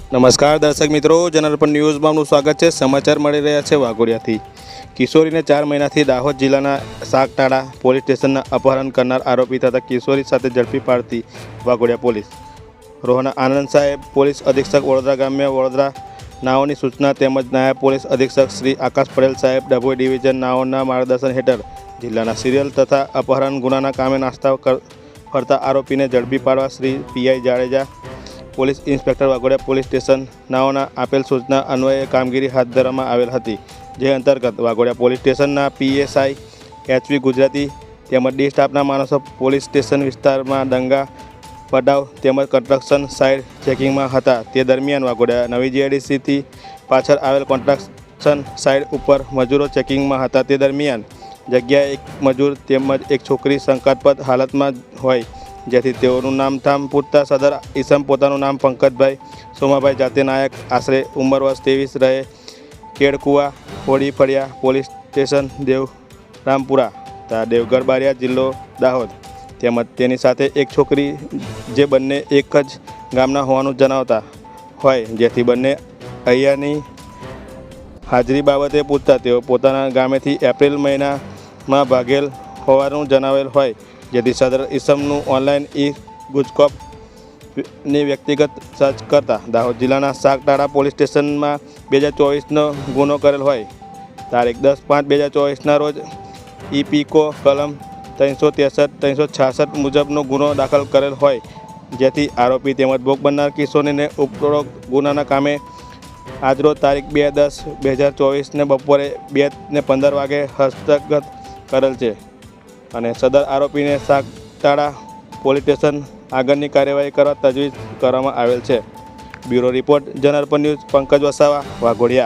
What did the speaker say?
નમસ્કાર દર્શક મિત્રો, જનરલ ન્યૂઝમાં આપનું સ્વાગત છે। સમાચાર મળી રહ્યા છે વાઘોડિયાથી। કિશોરીને 4 મહિનાથી દાહોદ જિલ્લાના સાગટાળા પોલીસ સ્ટેશનના અપહરણ કરનાર આરોપી તથા કિશોરી સાથે ઝડપી પાડતી વાઘોડિયા પોલીસ। રોહના આનંદ સાહેબ, પોલીસ અધિક્ષક વડોદરા ગ્રામ્ય વડોદરા નાઓની સૂચના તેમજ નાયબ પોલીસ અધિક્ષક શ્રી આકાશ પટેલ સાહેબ, ડભોઈ ડિવિઝન નાઓના માર્ગદર્શન હેઠળ જિલ્લાના સિરિયલ તથા અપહરણ ગુનાના કામે નાસ્તા ફરતા આરોપીને ઝડપી પાડવા Shri PI Jadeja, police inspector Waghodia police station નાઓના આપેલ સૂચના અન્વયે કામગીરી હાથ ધરવામાં આવેલ હતી। જે અંતર્ગત વાઘોડિયા પોલીસ સ્ટેશનના પીએસઆઈ એચવી ગુજરાતી તેમજ ડી સ્ટાફના માણસો પોલીસ સ્ટેશન વિસ્તારમાં દંગા પડાવ તેમજ કન્સ્ટ્રક્શન સાઇટ ચેકિંગમાં હતા। તે દરમિયાન વાઘોડિયા નવી જીઆઈડીસીથી પાછળ આવેલ કન્સ્ટ્રક્શન સાઇટ ઉપર મજૂરો ચેકિંગમાં હતા। તે દરમિયાન જગ્યાએ એક મજૂર તેમજ એક છોકરી શંકાસ્પદ હાલતમાં હોય, જેથી તેઓનું નામઠામ પૂછતા સદર ઈસમ પોતાનું નામ પંકજભાઈ સોમાભાઈ જાતે નાયક, આશરે ઉંમર વર્ષ 23, રહે કેડકુવા હોડી ફળિયા, પોલીસ સ્ટેશન દેવરામપુરા, દેવગઢ બારિયા, જિલ્લો દાહોદ, તેમજ તેની સાથે એક છોકરી, જે બંને એક જ ગામના હોવાનું જણાવતા હોય, જેથી બંને અહીંયાની હાજરી બાબતે પૂછતા તેઓ પોતાના ગામેથી એપ્રિલ મહિનામાં ભાગેલ હોવાનું જણાવેલ હોય, જેથી સદર ઈસમનું ઓનલાઈન ગુજકોપની વ્યક્તિગત સર્ચ કરતા દાહોદ જિલ્લાના સાગટાળા પોલીસ સ્ટેશનમાં 2024નો ગુનો કરેલ હોય, તારીખ 10/5/2024ના રોજ ઈપીકો કલમ 363-366 મુજબનો ગુનો દાખલ કરેલ હોય, જેથી આરોપી તેમજ ભોગ બનનાર કિશોરીને ઉપરોક્ત ગુનાના કામે આજરોજ તારીખ 2/10/2024ને બપોરે 2:15 વાગે હસ્તગત કરેલ છે અને સદર આરોપીને સાગટાળા પોલીસ સ્ટેશન આગળની કાર્યવાહી કરવા તજવીજ કરવામાં આવેલ છે। Bureau report, general news, Pankaj Vasava, Waghodia.